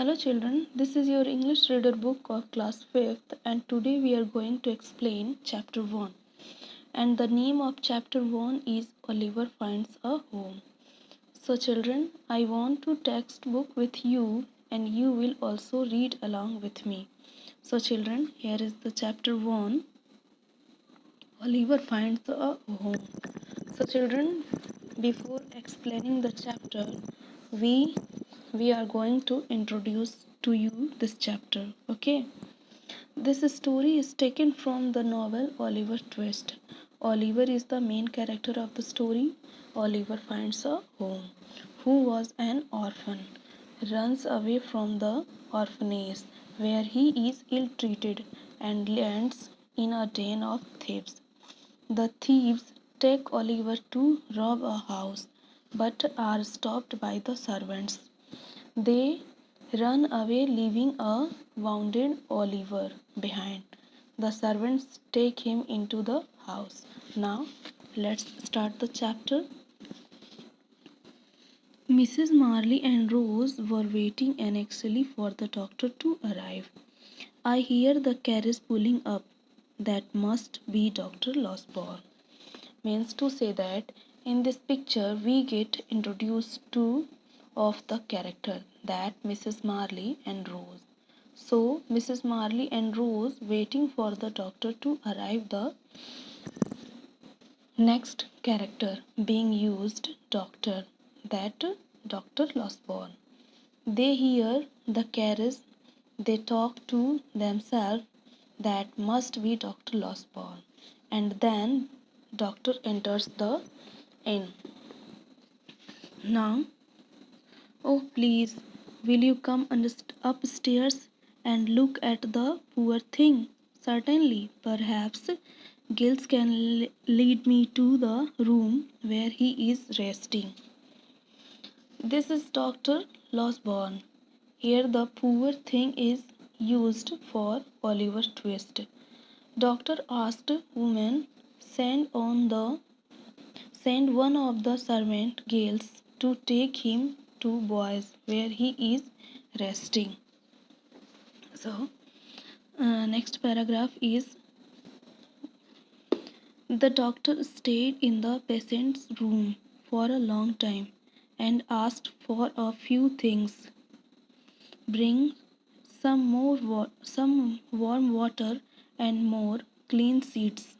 Hello children, this is your English reader book of class 5th and today we are going to explain chapter 1. And the name of chapter 1 is Oliver Finds a Home. So children, I want to textbook with you and you will also read along with me. So children, here is the chapter 1. Oliver Finds a Home. So children, before explaining the chapter, we are going to introduce to you this chapter. Okay, this story is taken from the novel Oliver Twist. Oliver is the main character of the story. Oliver finds a home, who was an orphan, runs away from the orphanage where he is ill treated and lands in a den of thieves. The thieves take Oliver to rob a house but are stopped by the servants. They run away, leaving a wounded Oliver behind. The servants take him into the house. Now, let's start the chapter. Mrs. Marley and Rose were waiting anxiously for the doctor to arrive. I hear the carriage pulling up. That must be Dr. Losberne. Means to say that in this picture we get introduced to of the character, that Mrs. Marley and Rose. So Mrs. Marley and Rose waiting for the doctor to arrive. The next character being used, doctor, that Dr. Losberne. They hear the carriage, they talk to themselves, that must be Dr. Losberne. And then doctor enters the inn. Now, oh please, will you come upstairs and look at the poor thing? Certainly, perhaps Giles can lead me to the room where he is resting. This is Dr. Losberne. Here the poor thing is used for Oliver Twist. Doctor asked woman, send one of the servant girls to take him to boys where he is resting. So next paragraph is, the doctor stayed in the patient's room for a long time and asked for a few things. Bring some warm water and more clean sheets.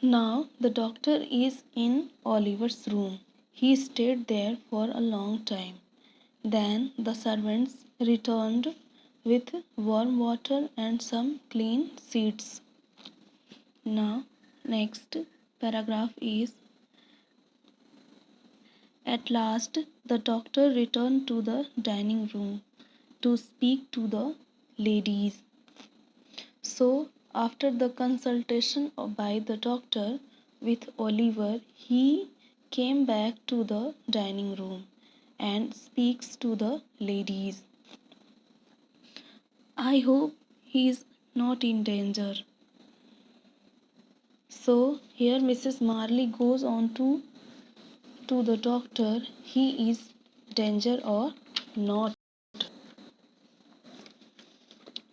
Now the doctor is in Oliver's room. He stayed there for a long time. Then the servants returned with warm water and some clean sheets. Now next paragraph is, at last the doctor returned to the dining room to speak to the ladies. So after the consultation by the doctor with Oliver, he came back to the dining room and speaks to the ladies. I hope he is not in danger. So here Mrs. Marley goes on to the doctor, he is danger or not.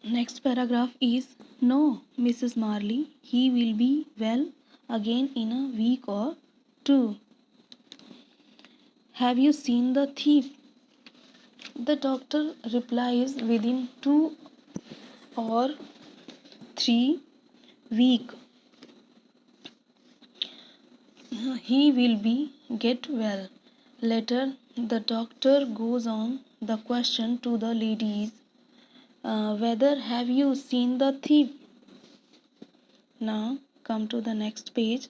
Next paragraph is, no, Mrs. Marley, he will be well again in a week or two. Have you seen the thief? The doctor replies, within 2 or 3 weeks he will be get well. Later the doctor goes on the question to the ladies, whether have you seen the thief? Now come to the next page.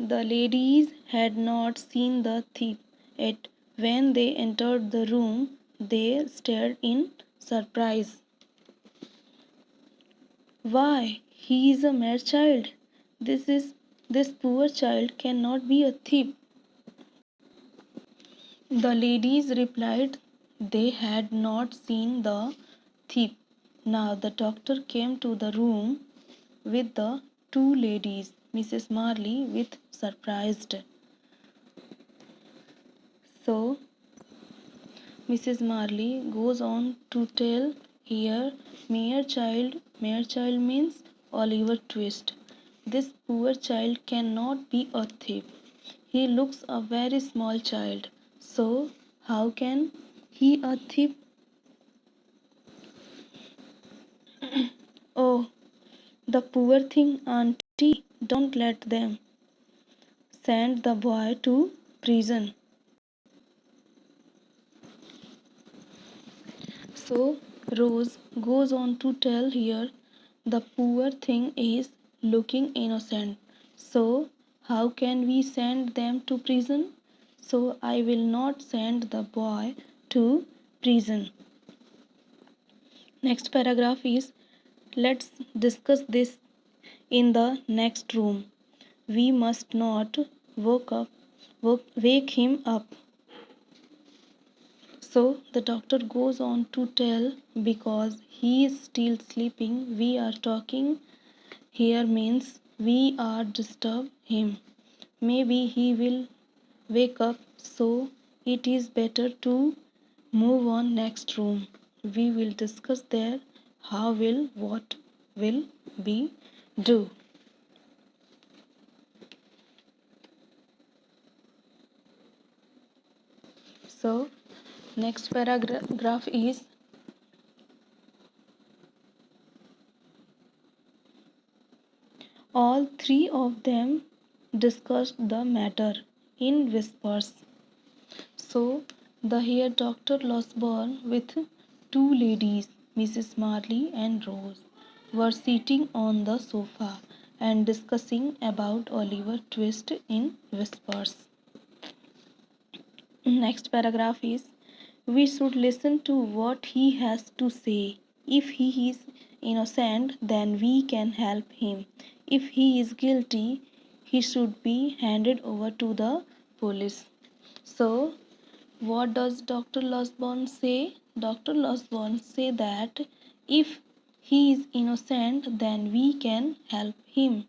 The ladies had not seen the thief, yet when they entered the room they stared in surprise. Why, he is a mere child. This poor child cannot be a thief. The ladies replied they had not seen the thief. Now the doctor came to the room with the two ladies. Mrs. Marley with surprised. So Mrs. Marley goes on to tell here, mere child means Oliver Twist. This poor child cannot be a thief. He looks a very small child. So how can he a thief? Oh, the poor thing, auntie, don't let them. Send the boy to prison. So Rose goes on to tell here the poor thing is looking innocent. So how can we send them to prison? So I will not send the boy to prison. Next paragraph is, let's discuss this in the next room. We must not wake him up. So the doctor goes on to tell, because he is still sleeping, we are talking here means we are disturb him. Maybe he will wake up, so it is better to move on next room. We will discuss there how will what will be do. So next paragraph is, all three of them discussed the matter in whispers. So the here Dr. Losborn with two ladies, Mrs. Marley and Rose, were sitting on the sofa and discussing about Oliver Twist in whispers. Next paragraph is, we should listen to what he has to say. If he is innocent, then we can help him. If he is guilty, he should be handed over to the police. So, what does Dr. Losborn say? Dr. Losborn say that if he is innocent, then we can help him.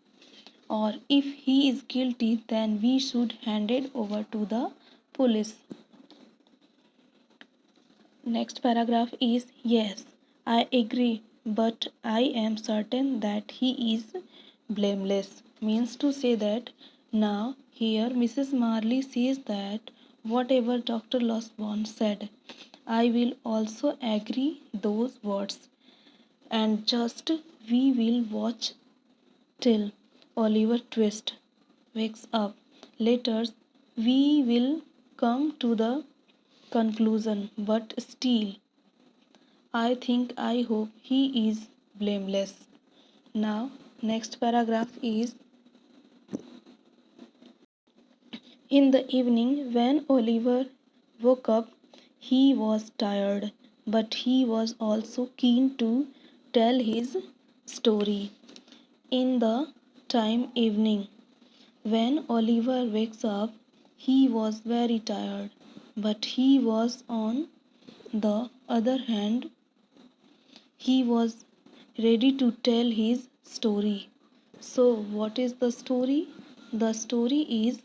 Or if he is guilty, then we should hand it over to the police. Next paragraph is, yes, I agree, but I am certain that he is blameless. Means to say that now here Mrs. Marley says that whatever Dr. Losborn said, I will also agree those words, and just we will watch till Oliver Twist wakes up. Later we will come to the conclusion, but still I hope he is blameless. Now, next paragraph is, in the evening when Oliver woke up, he was tired, but he was also keen to tell his story. In the time evening, when Oliver wakes up, he was very tired, but he was on the other hand, he was ready to tell his story. So, what is the story? The story is,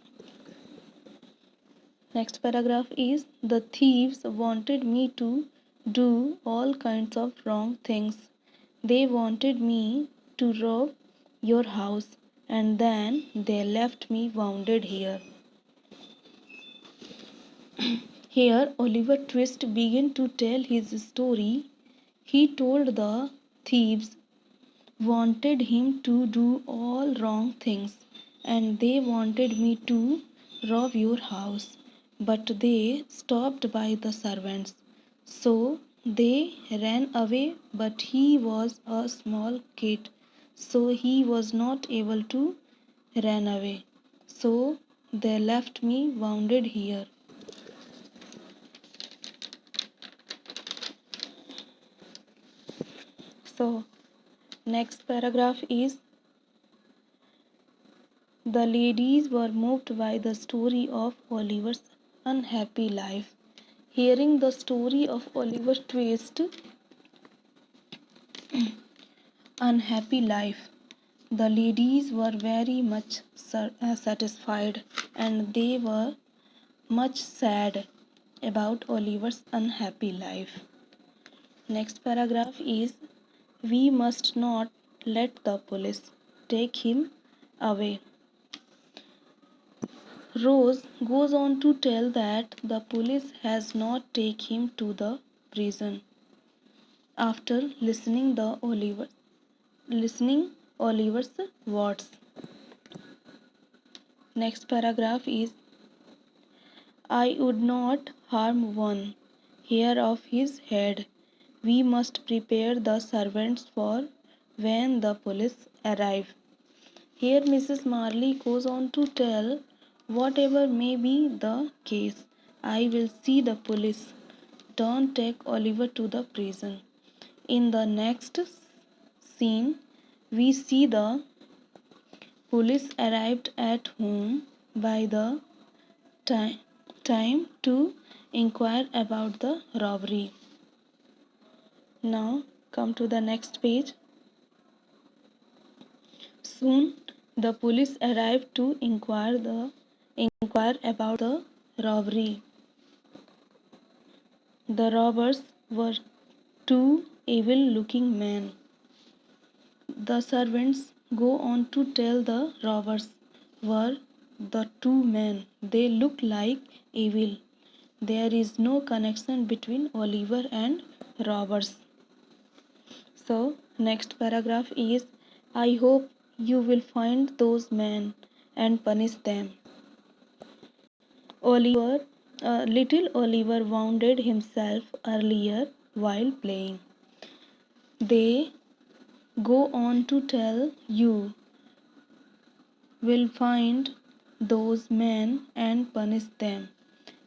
next paragraph is, the thieves wanted me to do all kinds of wrong things. They wanted me to rob your house, and then they left me wounded here. Here, Oliver Twist began to tell his story. He told the thieves wanted him to do all wrong things, and they wanted me to rob your house, but they stopped by the servants. So they ran away, but he was a small kid, so he was not able to run away. So they left me wounded here. So next paragraph is, the ladies were moved by the story of Oliver's unhappy life. Hearing the story of Oliver Twist's unhappy life, the ladies were very much satisfied, and they were much sad. about Oliver's unhappy life. Next paragraph is we must not let the police take him away. Rose goes on to tell that the police has not taken him to the prison. After listening Oliver's words. Next paragraph is I would not harm one hair of his head. We must prepare the servants for when the police arrive. Here Mrs. Marley goes on to tell whatever may be the case, I will see the police. Don't take Oliver to the prison. In the next scene, we see the police arrived at home by the time to inquire about the robbery. Now come to the next page. Soon the police arrived to inquire about the robbery. The robbers were two evil-looking men. The servants go on to tell the robbers were the two men. They look like evil. There is no connection between Oliver and robbers. So, next paragraph is I hope you will find those men and punish them. Little Oliver wounded himself earlier while playing. They go on to tell you will find those men and punish them.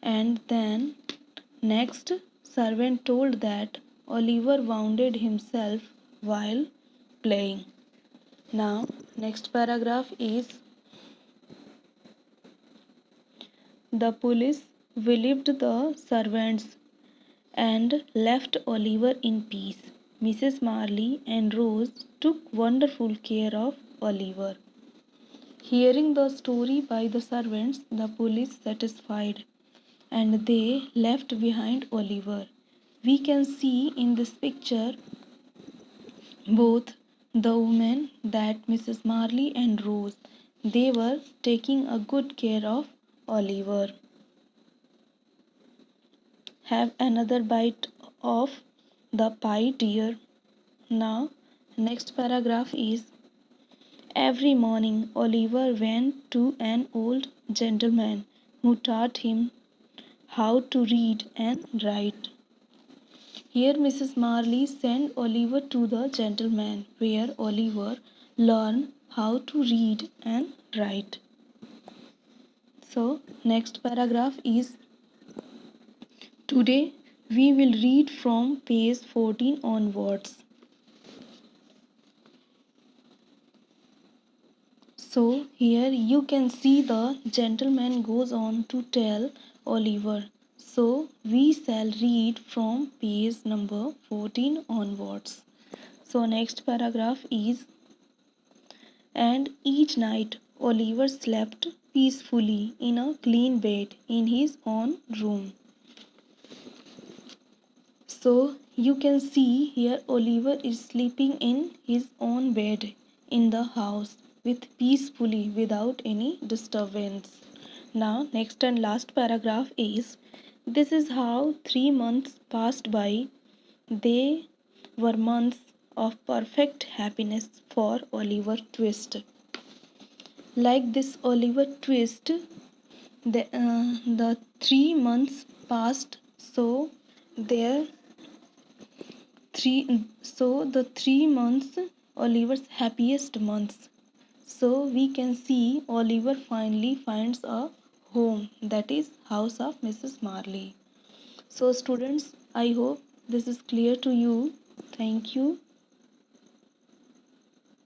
And then next servant told that Oliver wounded himself while playing. Now next paragraph is the police believed the servants and left Oliver in peace. Mrs. Marley and Rose took wonderful care of Oliver. Hearing the story by the servants, the police satisfied and they left behind Oliver. We can see in this picture both the women that Mrs. Marley and Rose they were taking a good care of Oliver. Have another bite of the pie, dear. Now, next paragraph is every morning Oliver went to an old gentleman who taught him how to read and write. Here Mrs. Marley sent Oliver to the gentleman where Oliver learned how to read and write. So, next paragraph is today we will read from page 14 onwards. So here you can see the gentleman goes on to tell Oliver. So we shall read from page number 14 onwards. So next paragraph is and each night Oliver slept peacefully in a clean bed in his own room. So you can see here Oliver is sleeping in his own bed in the house with peacefully without any disturbance. Now next and last paragraph is this is how 3 months passed by. They were months of perfect happiness for Oliver Twist. Like this Oliver Twist, the 3 months passed there the 3 months Oliver's happiest months. So we can see Oliver finally finds a home, that is house of Mrs. Marley. So students, I hope this is clear to you. Thank you.